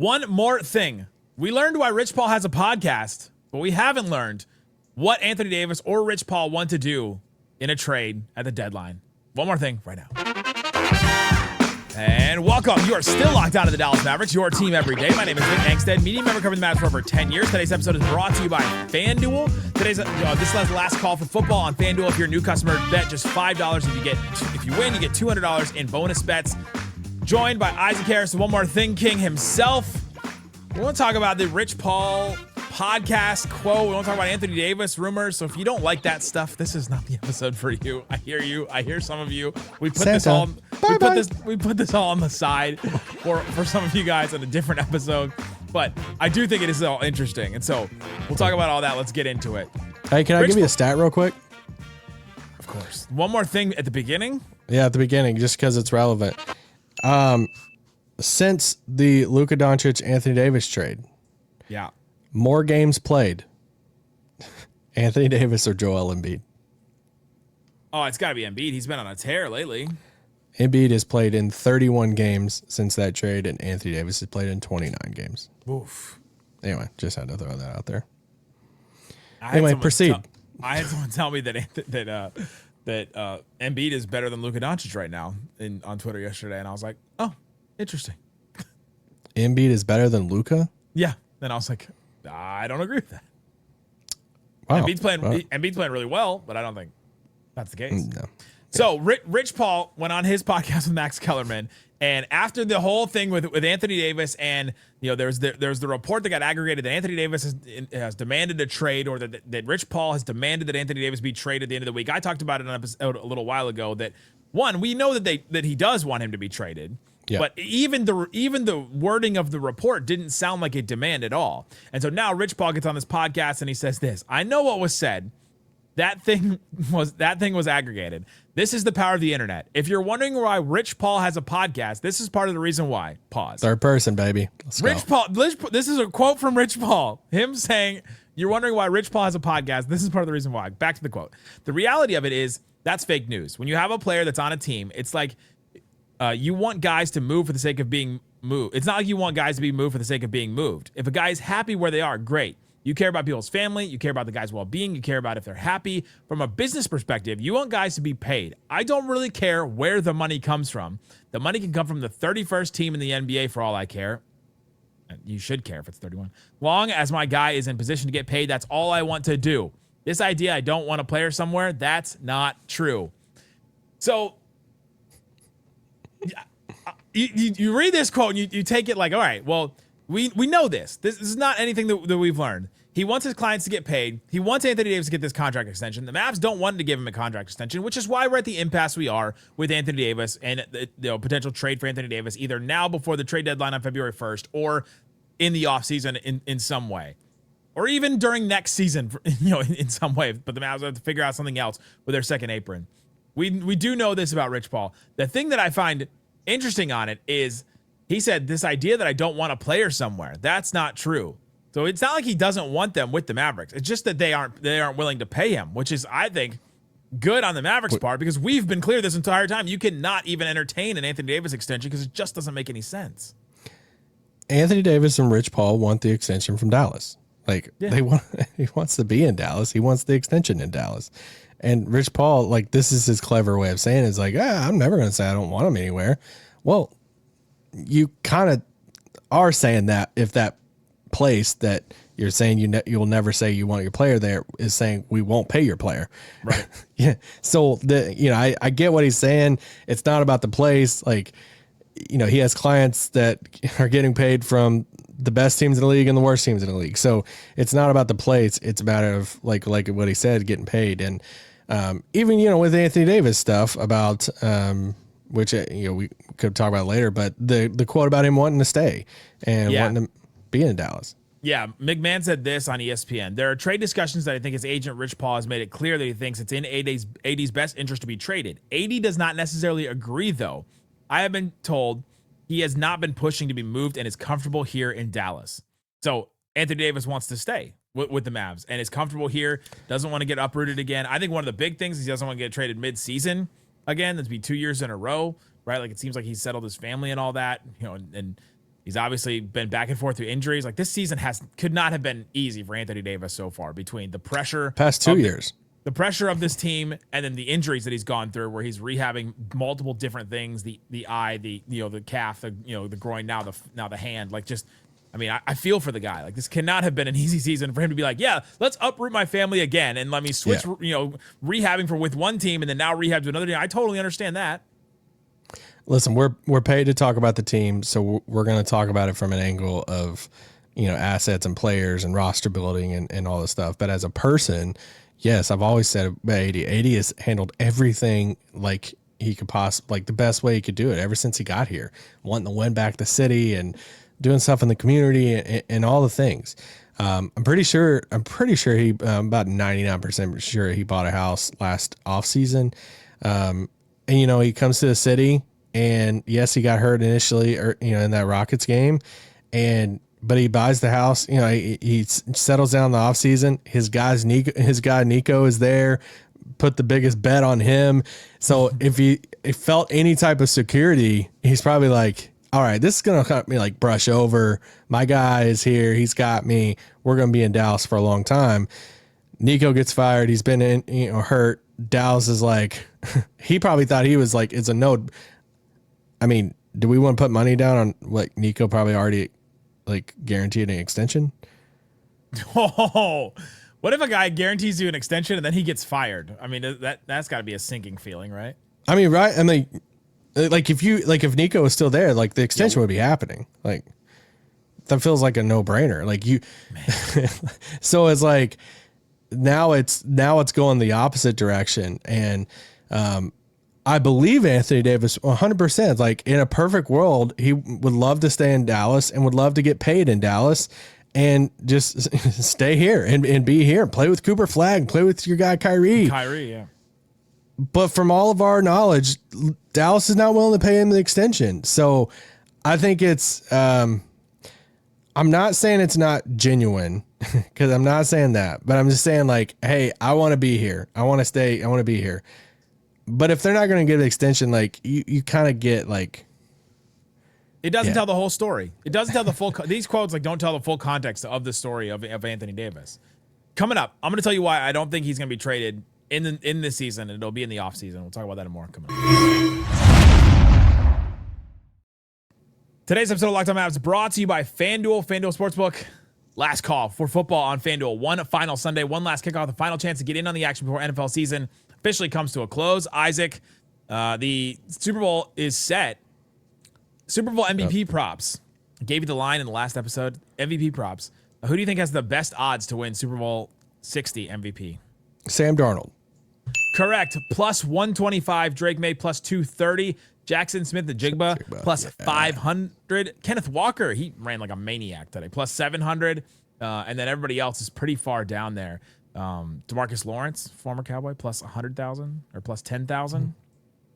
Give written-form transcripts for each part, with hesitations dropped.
One more thing. We learned why Rich Paul has a podcast, but we haven't learned what Anthony Davis or Rich Paul want to do in a trade at the deadline. One more thing right now. And welcome. You are still locked out of the Dallas Mavericks, your team every day. My name is Nick Angstadt, media member covering the Mavs for over 10 years. Today's episode is brought to you by FanDuel. This is the last call for football on FanDuel. If you're a new customer, bet just $5. If you win, you get $200 in bonus bets. Joined by Isaac Harris, one more thing, King himself. We want to talk about the Rich Paul podcast quote. We want to talk about Anthony Davis rumors. So if you don't like that stuff, this is not the episode for you. I hear you. I hear some of you. We put this all on the side for some of you guys on a different episode. But I do think it is all interesting. And so we'll talk about all that. Let's get into it. Hey, can I give you a stat real quick? Of course. One more thing at the beginning. Yeah, at the beginning, just because it's relevant. Since the Luka Doncic Anthony Davis trade, yeah, more games played, Anthony Davis or Joel Embiid? Oh, it's got to be Embiid. He's been on a tear lately. Embiid has played in 31 games since that trade, and Anthony Davis has played in 29 games. Oof. Anyway, just had to throw that out there. Anyway, proceed. I had someone tell me that Embiid is better than Luka Doncic right now on Twitter yesterday, and I was like, oh, interesting. Embiid is better than Luka? Yeah. Then I was like, I don't agree with that. Wow. Embiid's playing really well, but I don't think that's the case. No. So Rich Paul went on his podcast with Max Kellerman, and after the whole thing with Anthony Davis, and there's the report that got aggregated that Anthony Davis has demanded a trade, or that Rich Paul has demanded that Anthony Davis be traded at the end of the week. I talked about it on an episode a little while ago that one, we know that he does want him to be traded. Yeah. But even the wording of the report didn't sound like a demand at all. And so now Rich Paul gets on this podcast and he says this: I know what was said. That thing was aggregated. This is the power of the internet. If you're wondering why Rich Paul has a podcast, this is part of the reason why. Pause. Third person, baby. Let's go. This is a quote from Rich Paul. Him saying, you're wondering why Rich Paul has a podcast. This is part of the reason why. Back to the quote. The reality of it is that's fake news. When you have a player that's on a team, it's like you want guys to move for the sake of being moved. It's not like you want guys to be moved for the sake of being moved. If a guy is happy where they are, great. You care about people's family. You care about the guy's well-being. You care about if they're happy. From a business perspective, you want guys to be paid. I don't really care where the money comes from. The money can come from the 31st team in the NBA for all I care. You should care if it's 31. Long as my guy is in position to get paid, that's all I want to do. This idea I don't want a player somewhere, that's not true. So you read this quote and you take it like, all right, well, we know this. This is not anything that we've learned. He wants his clients to get paid. He wants Anthony Davis to get this contract extension. The Mavs don't want to give him a contract extension, which is why we're at the impasse we are with Anthony Davis and the potential trade for Anthony Davis, either now before the trade deadline on February 1st or in the offseason in some way, or even during next season, in some way. But the Mavs have to figure out something else with their second apron. We do know this about Rich Paul. The thing that I find interesting on it is he said this idea that I don't want a player somewhere. That's not true. So it's not like he doesn't want them with the Mavericks. It's just that they aren't willing to pay him, which is, I think, good on the Mavericks part, because we've been clear this entire time. You cannot even entertain an Anthony Davis extension because it just doesn't make any sense. Anthony Davis and Rich Paul want the extension from Dallas. He wants to be in Dallas. He wants the extension in Dallas. And Rich Paul, this is his clever way of saying it, is like, I'm never going to say I don't want him anywhere. Well, you kind of are saying that if that place that you're saying you'll never say you want your player there is saying we won't pay your player. Right. Yeah. So I get what he's saying. It's not about the place. He has clients that are getting paid from the best teams in the league and the worst teams in the league. So it's not about the place. It's about like what he said, getting paid. And even, with Anthony Davis stuff about, which, we could talk about later, but the quote about him wanting to stay and wanting to be in Dallas. Yeah, McMahon said this on ESPN. There are trade discussions that I think his agent Rich Paul has made it clear that he thinks it's in AD's best interest to be traded. AD does not necessarily agree, though. I have been told he has not been pushing to be moved and is comfortable here in Dallas. So Anthony Davis wants to stay with the Mavs and is comfortable here, doesn't want to get uprooted again. I think one of the big things is he doesn't want to get traded mid-season again. That'd be 2 years in a row, right? It seems like he's settled his family and all that, and He's obviously been back and forth through injuries. Like this season could not have been easy for Anthony Davis so far between the pressure past 2 years. The pressure of this team and then the injuries that he's gone through where he's rehabbing multiple different things, the eye, the calf, the groin, now the hand. Like just I feel for the guy. Like this cannot have been an easy season for him to be like, yeah, let's uproot my family again and let me switch, rehabbing with one team and then now rehab to another team. I totally understand that. Listen, we're paid to talk about the team, so we're going to talk about it from an angle of, assets and players and roster building and all this stuff. But as a person, yes, I've always said about AD has handled everything like he could possibly, like the best way he could do it ever since he got here, wanting to win back the city and doing stuff in the community and all the things. I'm pretty sure he about 99% sure he bought a house last off season. And he comes to the city and yes, he got hurt initially in that Rockets game but he buys the house, he settles down the off season. His guy Nico is there, put the biggest bet on him. So if he felt any type of security, he's probably like, all right, this is going to cut me like brush over. My guy is here. He's got me. We're going to be in Dallas for a long time. Nico gets fired. He's been hurt. Dallas is like, he probably thought he was like, it's a no. Do we want to put money down on what Nico probably already like guaranteed an extension? Oh, what if a guy guarantees you an extension and then he gets fired? That's got to be a sinking feeling, right? Right. If Nico was still there, like the extension would be happening. Like that feels like a no brainer. Like so it's like now it's going the opposite direction. And, I believe Anthony Davis 100%, like in a perfect world, he would love to stay in Dallas and would love to get paid in Dallas and just stay here and be here, play with Cooper Flagg, play with your guy, Kyrie. Yeah. But from all of our knowledge, Dallas is not willing to pay him the extension. So I think it's, I'm not saying it's not genuine because I'm not saying that, but I'm just saying like, hey, I want to be here. I want to stay. I want to be here. But if they're not going to give an extension, like you kind of get like, it doesn't tell the whole story. It doesn't tell the full, these quotes like don't tell the full context of the story of Anthony Davis. Coming up, I'm going to tell you why I don't think he's going to be traded in this season, and it'll be in the offseason. We'll talk about that and more coming up. Today's episode of Locked On Mavs brought to you by FanDuel Sportsbook. Last call for football on FanDuel. One final Sunday, one last kickoff, the final chance to get in on the action before NFL season officially comes to a close. Isaac, the Super Bowl is set. Super Bowl MVP props. I gave you the line in the last episode. MVP props. Who do you think has the best odds to win Super Bowl 60 MVP? Sam Darnold. Correct. Plus 125. Drake May plus 230. Jackson Smith, the Jigba, plus 500. Kenneth Walker, he ran like a maniac today, plus 700. And then everybody else is pretty far down there. DeMarcus Lawrence, former Cowboy, plus 100,000 or plus 10,000.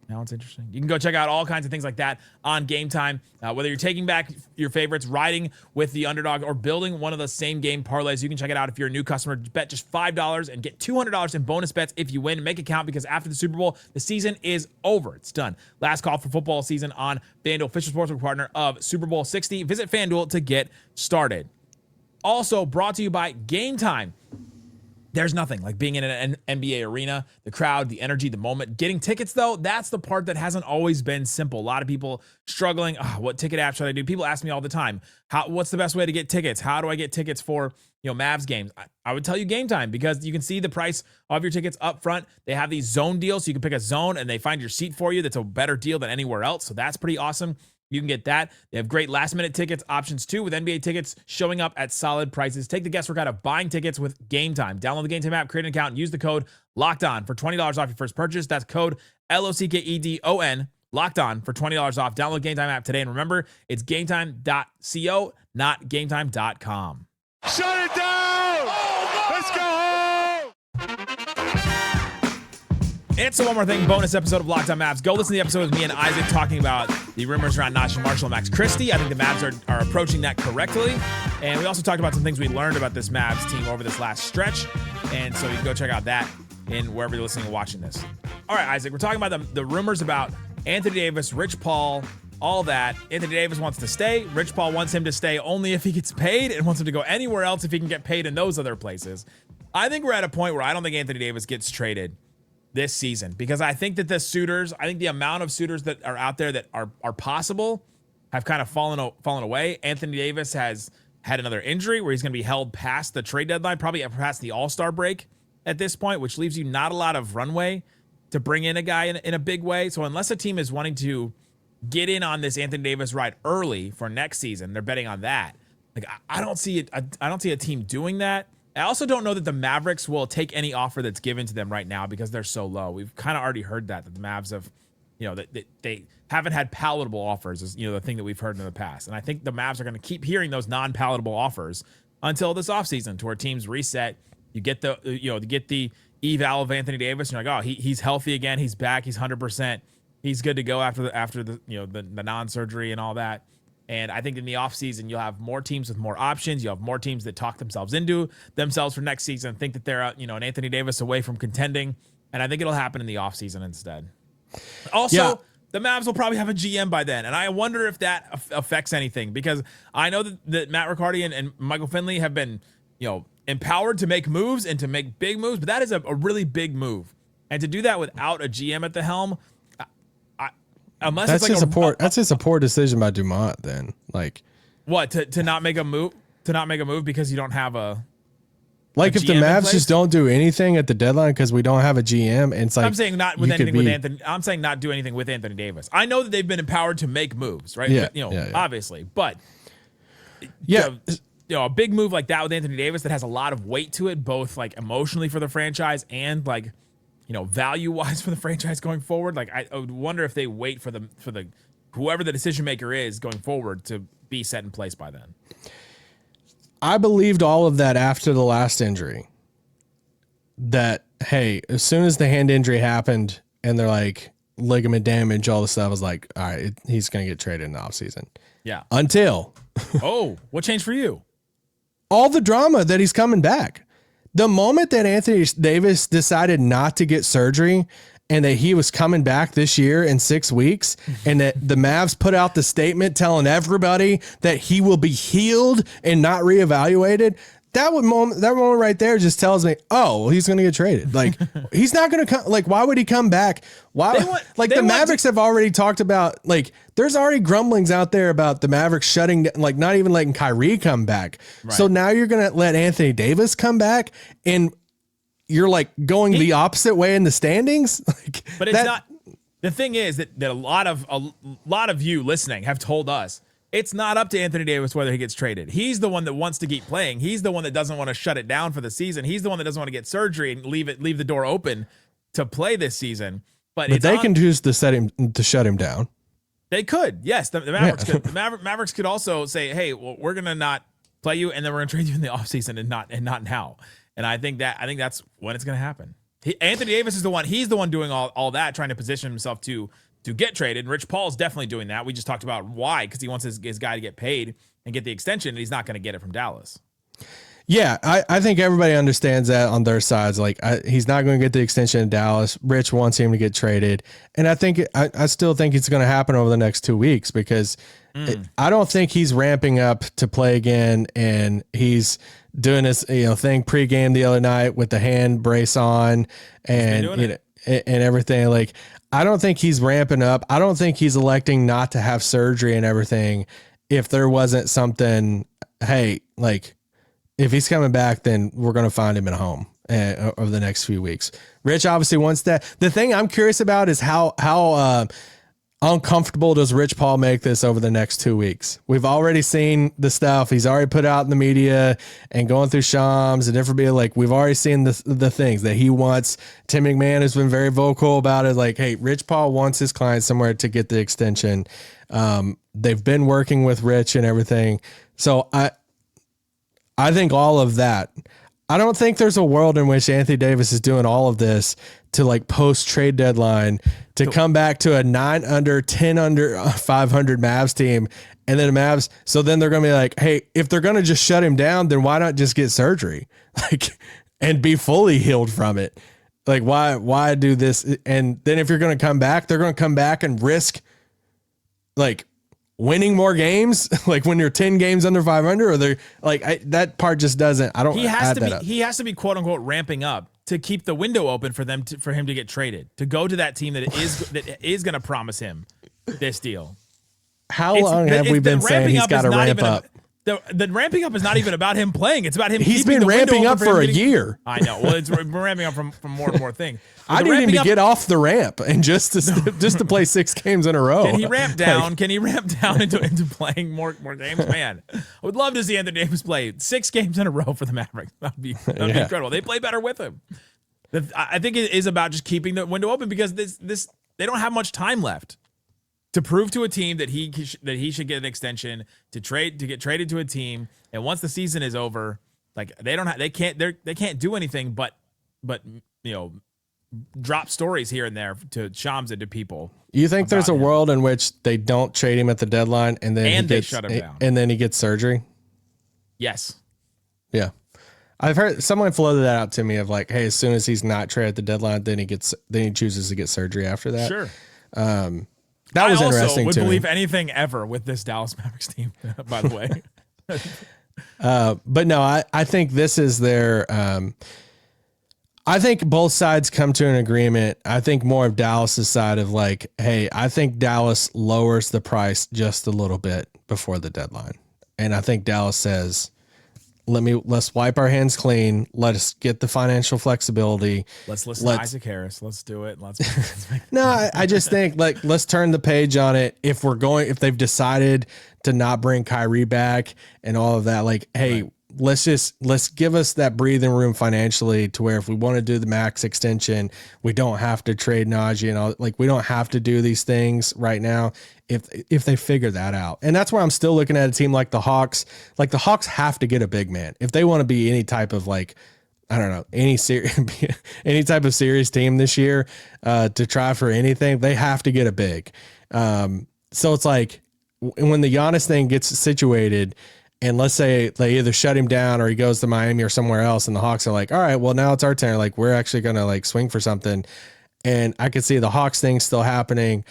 Now it's interesting. You can go check out all kinds of things like that on Game Time. Whether you're taking back your favorites, riding with the underdog, or building one of the same game parlays, you can check it out if you're a new customer. Bet just $5 and get $200 in bonus bets if you win. Make it count because after the Super Bowl, the season is over. It's done. Last call for football season on FanDuel, official sportsbook partner of Super Bowl 60. Visit FanDuel to get started. Also brought to you by Game Time. There's nothing like being in an NBA arena, the crowd, the energy, the moment. Getting tickets, though, that's the part that hasn't always been simple. A lot of people struggling. What ticket app should I do? People ask me all the time, what's the best way to get tickets? How do I get tickets for Mavs games? I would tell you Game Time because you can see the price of your tickets up front. They have these zone deals, so you can pick a zone and they find your seat for you. That's a better deal than anywhere else, so that's pretty awesome. You can get that. They have great last-minute tickets options, too, with NBA tickets showing up at solid prices. Take the guesswork out of buying tickets with Game Time. Download the Game Time app, create an account, and use the code LOCKEDON for $20 off your first purchase. That's code LOCKEDON, locked on, for $20 off. Download the Game Time app today. And remember, it's gametime.co, not gametime.com. Shut it down! Let's go home! It's a One More Thing bonus episode of Locked On Mavs. Go listen to the episode with me and Isaac talking about the rumors around Naji Marshall and Max Christie. I think the Mavs are approaching that correctly. And we also talked about some things we learned about this Mavs team over this last stretch. And so you can go check out that in wherever you're listening and watching this. All right, Isaac, we're talking about the rumors about Anthony Davis, Rich Paul, all that. Anthony Davis wants to stay. Rich Paul wants him to stay only if he gets paid and wants him to go anywhere else if he can get paid in those other places. I think we're at a point where I don't think Anthony Davis gets traded this season because I think that I think the amount of suitors that are out there that are possible have kind of fallen away. Anthony Davis has had another injury where he's going to be held past the trade deadline, probably past the All-Star break at this point, which leaves you not a lot of runway to bring in a guy in a big way. So unless a team is wanting to get in on this Anthony Davis ride early for next season, they're betting on that. Like I don't see it. I don't see a team doing that. I also don't know that the Mavericks will take any offer that's given to them right now because they're so low. We've kind of already heard that the Mavs have, that they haven't had palatable offers is, the thing that we've heard in the past. And I think the Mavs are going to keep hearing those non-palatable offers until this offseason to where teams reset. You get the eval of Anthony Davis. And you're like, oh, he's healthy again. He's back. He's 100%. He's good to go after the non-surgery and all that. And I think in the offseason, you'll have more teams with more options. You'll have more teams that talk themselves into themselves for next season, think that they're, an Anthony Davis away from contending. And I think it'll happen in the offseason instead. Also, the Mavs will probably have a GM by then. And I wonder if that affects anything because I know that Matt Riccardi and Michael Finley have been, empowered to make moves and to make big moves. But that is a really big move. And to do that without a GM at the helm, unless that's it's like that's just a poor decision by Dumont. Then, like, what to not make a move because you don't have a if the Mavs just don't do anything at the deadline because we don't have a GM. And it's like I'm saying not with anything with Anthony. I'm saying not do anything with Anthony Davis. I know that they've been empowered to make moves, right? Yeah, obviously, but a big move like that with Anthony Davis that has a lot of weight to it, both like emotionally for the franchise and like. Value wise for the franchise going forward. Like I would wonder if they wait for the whoever the decision maker is going forward to be set in place by then. I believed all of that after the last injury. That hey, as soon as the hand injury happened and they're like ligament damage, all this stuff, I was like, all right, he's gonna get traded in the offseason. Yeah. Until what changed for you? All the drama that he's coming back. The moment that Anthony Davis decided not to get surgery and that he was coming back this year in 6 weeks and that the Mavs put out the statement telling everybody that he will be healed and not reevaluated, that moment right there just tells me, oh, well, he's going to get traded. Like he's not going to come. Like, why would he come back? The Mavericks have already talked about, like, there's already grumblings out there about the Mavericks shutting, like, not even letting Kyrie come back. Right. So now you're going to let Anthony Davis come back and you're like going the opposite way in the standings. But it's not. The thing is that a lot of you listening have told us it's not up to Anthony Davis whether he gets traded. He's the one that wants to keep playing. He's the one that doesn't want to shut it down for the season. He's the one that doesn't want to get surgery and leave the door open to play this season. But they can choose to shut him down. They could, yes. The Mavericks could. The Mavericks could also say, "Hey, well, we're gonna not play you, and then we're gonna trade you in the offseason and not now." And I think that's when it's gonna happen. Anthony Davis is the one. He's the one doing all that, trying to position himself to get traded. And Rich Paul's definitely doing that. We just talked about why, because he wants his guy to get paid and get the extension, and he's not going to get it from Dallas. Yeah, I think everybody understands that on their sides. Like, he's not going to get the extension in Dallas. Rich wants him to get traded. And I still think it's going to happen over the next 2 weeks because I don't think he's ramping up to play again. And he's doing this thing pregame the other night with the hand brace on and everything. Like, I don't think he's ramping up. I don't think he's electing not to have surgery and everything if there wasn't something, hey, like, if he's coming back, then we're going to find him at home over the next few weeks. Rich obviously wants that. The thing I'm curious about is how uncomfortable does Rich Paul make this over the next 2 weeks? We've already seen the stuff he's already put out in the media and going through Shams and different people. Like, we've already seen the things that he wants. Tim McMahon has been very vocal about it. Like, hey, Rich Paul wants his client somewhere to get the extension. They've been working with Rich and everything. So I think all of that. I don't think there's a world in which Anthony Davis is doing all of this to like post trade deadline to come back to a 9 under, 10 under 500 Mavs team. And then the Mavs. So then they're going to be like, hey, if they're going to just shut him down, then why not just get surgery and be fully healed from it? Like, why do this? And then if you're going to come back, they're going to come back and risk like winning more games, like when you're 10 games under 500, or they're like that part just doesn't. I don't. He has to be quote unquote ramping up to keep the window open for him to get traded, to go to that team that is going to promise him this deal. How long have we been saying he's got to ramp up? The ramping up is not even about him playing. It's about him. He's been ramping up for a year. I know. Well, it's ramping up from more and more things. I need him to get off the ramp and just to play 6 games in a row. Can he ramp down? Can he ramp down into playing more games? Man, I would love to see Anthony Davis play 6 games in a row for the Mavericks. That'd be incredible. They play better with him. I think it is about just keeping the window open, because this they don't have much time left to prove to a team that he should get an extension, to get traded to a team. And once the season is over, like they can't do anything but drop stories here and there to Shams and to people. You think there's a world in which they don't trade him at the deadline and then they shut him down, and then he gets surgery? Yes. Yeah. I've heard someone floated that out to me of like, hey, as soon as he's not traded at the deadline, then he chooses to get surgery after that. Sure. That was interesting. I also would believe anything ever with this Dallas Mavericks team, by the way. But no, I think this is their. I think both sides come to an agreement. I think more of Dallas's side of like, hey, I think Dallas lowers the price just a little bit before the deadline, and I think Dallas says, let's wipe our hands clean. Let us get the financial flexibility. Let's listen to Isaac Harris. Let's do it. No, I just think like, let's turn the page on it. If they've decided to not bring Kyrie back and all of that, like, hey, right, let's give us that breathing room financially to where if we want to do the max extension, we don't have to trade Naji and all, like, we don't have to do these things right now. If they figure that out. And that's where I'm still looking at a team like the Hawks. Like the Hawks have to get a big man if they want to be any type of like, I don't know, any type of serious team this year, to try for anything. They have to get a big. So it's like when the Giannis thing gets situated, and let's say they either shut him down or he goes to Miami or somewhere else, and the Hawks are like, all right, well now it's our turn. Like we're actually going to like swing for something. And I could see the Hawks thing still happening.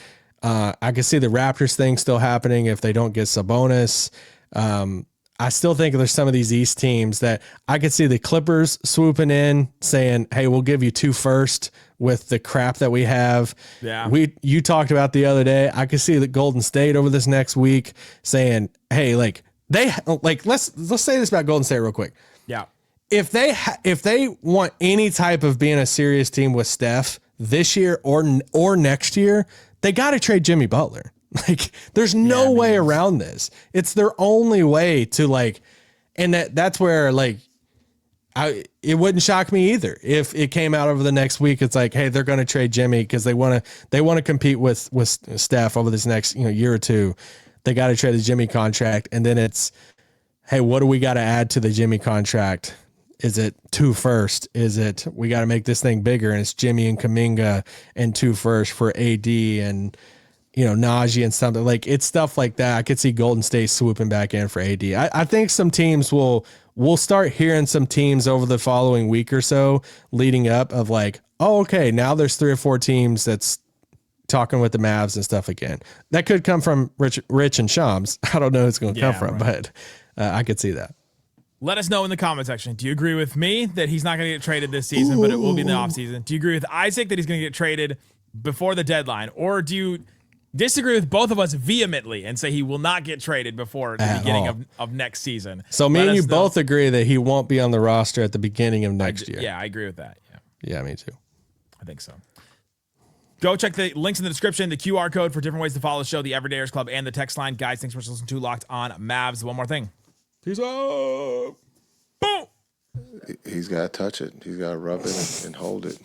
I could see the Raptors thing still happening if they don't get Sabonis. I still think there's some of these East teams that I could see the Clippers swooping in saying, hey, we'll give you 2 firsts with the crap that we have. Yeah. You talked about the other day. I could see the Golden State over this next week saying, hey, like let's say this about Golden State real quick. Yeah. If they want any type of being a serious team with Steph this year or next year, they got to trade Jimmy Butler. Like there's no way around this. It's their only way to like, and that's where like, it wouldn't shock me either if it came out over the next week. It's like, hey, they're going to trade Jimmy because they want to compete with Steph over this next year or two. They got to trade the Jimmy contract, and then it's, hey, what do we got to add to the Jimmy contract? Is it 2 firsts? Is it we got to make this thing bigger? And it's Jimmy and Kuminga and 2 firsts for AD and Naji and something like it's stuff like that. I could see Golden State swooping back in for AD. I think some teams we'll start hearing some teams over the following week or so leading up of like, oh, okay, now there's 3 or 4 teams that's talking with the Mavs and stuff again. That could come from Rich and Shams. I don't know who it's going to come from, but I could see that. Let us know in the comment section. Do you agree with me that he's not going to get traded this season, but it will be in the offseason? Do you agree with Isaac that he's going to get traded before the deadline? Or do you disagree with both of us vehemently and say he will not get traded before the beginning of next season? So me and you both agree that he won't be on the roster at the beginning of next year. Yeah, I agree with that. Yeah, me too. I think so. Go check the links in the description, the QR code for different ways to follow the show, the Everydayers Club, and the text line. Guys, thanks for listening to Locked on Mavs. One more thing. Peace out. Boom. He's got to touch it. He's got to rub it and hold it.